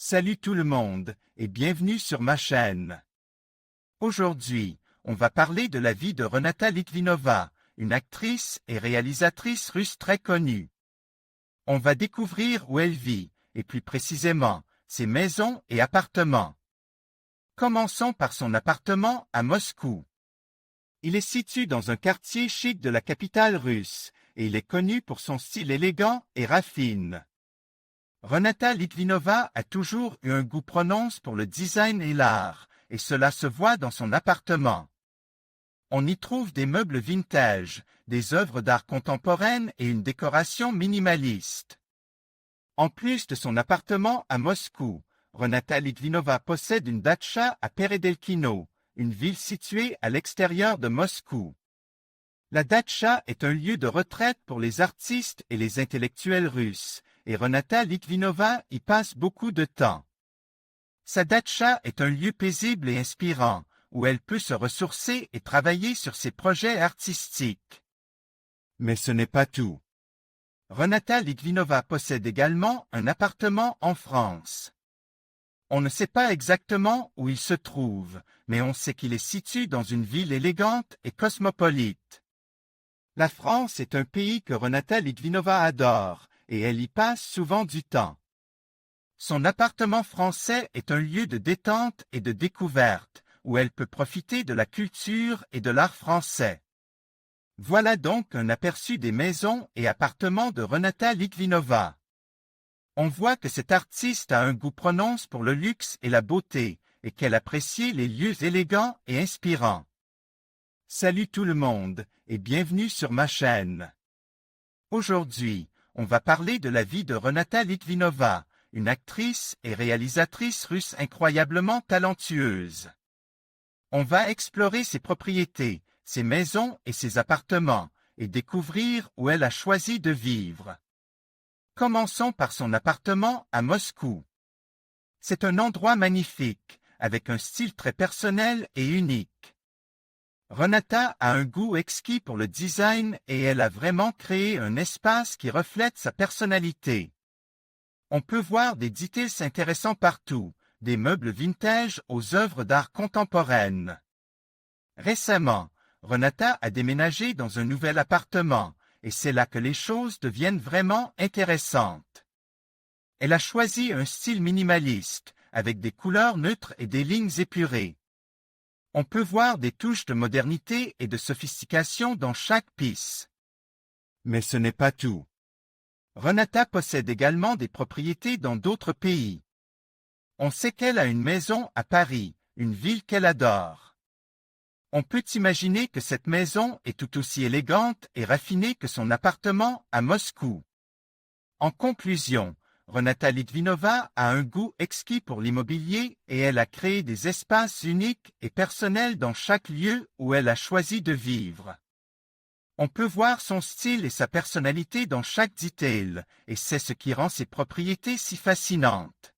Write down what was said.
Salut tout le monde et bienvenue sur ma chaîne. Aujourd'hui, on va parler de la vie de Renata Litvinova, une actrice et réalisatrice russe très connue. On va découvrir où elle vit, et plus précisément, ses maisons et appartements. Commençons par son appartement à Moscou. Il est situé dans un quartier chic de la capitale russe, et il est connu pour son style élégant et raffine. Renata Litvinova a toujours eu un goût prononce pour le design et l'art, et cela se voit dans son appartement. On y trouve des meubles vintage, des œuvres d'art contemporaine et une décoration minimaliste. En plus de son appartement à Moscou, Renata Litvinova possède une datcha à Peredelkino, une ville située à l'extérieur de Moscou. La datcha est un lieu de retraite pour les artistes et les intellectuels russes, et Renata Litvinova y passe beaucoup de temps. Sa datcha est un lieu paisible et inspirant, où elle peut se ressourcer et travailler sur ses projets artistiques. Mais ce n'est pas tout. Renata Litvinova possède également un appartement en France. On ne sait pas exactement où il se trouve, mais on sait qu'il est situé dans une ville élégante et cosmopolite. La France est un pays que Renata Litvinova adore, et elle y passe souvent du temps. Son appartement français est un lieu de détente et de découverte, où elle peut profiter de la culture et de l'art français. Voilà donc un aperçu des maisons et appartements de Renata Litvinova. On voit que cette artiste a un goût prononce pour le luxe et la beauté, et qu'elle apprécie les lieux élégants et inspirants. Salut tout le monde, et bienvenue sur ma chaîne. Aujourd'hui, on va parler de la vie de Renata Litvinova, une actrice et réalisatrice russe incroyablement talentueuse. On va explorer ses propriétés, ses maisons et ses appartements, et découvrir où elle a choisi de vivre. Commençons par son appartement à Moscou. C'est un endroit magnifique, avec un style très personnel et unique. Renata a un goût exquis pour le design et elle a vraiment créé un espace qui reflète sa personnalité. On peut voir des détails intéressants partout, des meubles vintage aux œuvres d'art contemporaines. Récemment, Renata a déménagé dans un nouvel appartement, et c'est là que les choses deviennent vraiment intéressantes. Elle a choisi un style minimaliste, avec des couleurs neutres et des lignes épurées. On peut voir des touches de modernité et de sophistication dans chaque pièce. Mais ce n'est pas tout. Renata possède également des propriétés dans d'autres pays. On sait qu'elle a une maison à Paris, une ville qu'elle adore. On peut imaginer que cette maison est tout aussi élégante et raffinée que son appartement à Moscou. En conclusion, Renata Litvinova a un goût exquis pour l'immobilier et elle a créé des espaces uniques et personnels dans chaque lieu où elle a choisi de vivre. On peut voir son style et sa personnalité dans chaque détail, et c'est ce qui rend ses propriétés si fascinantes.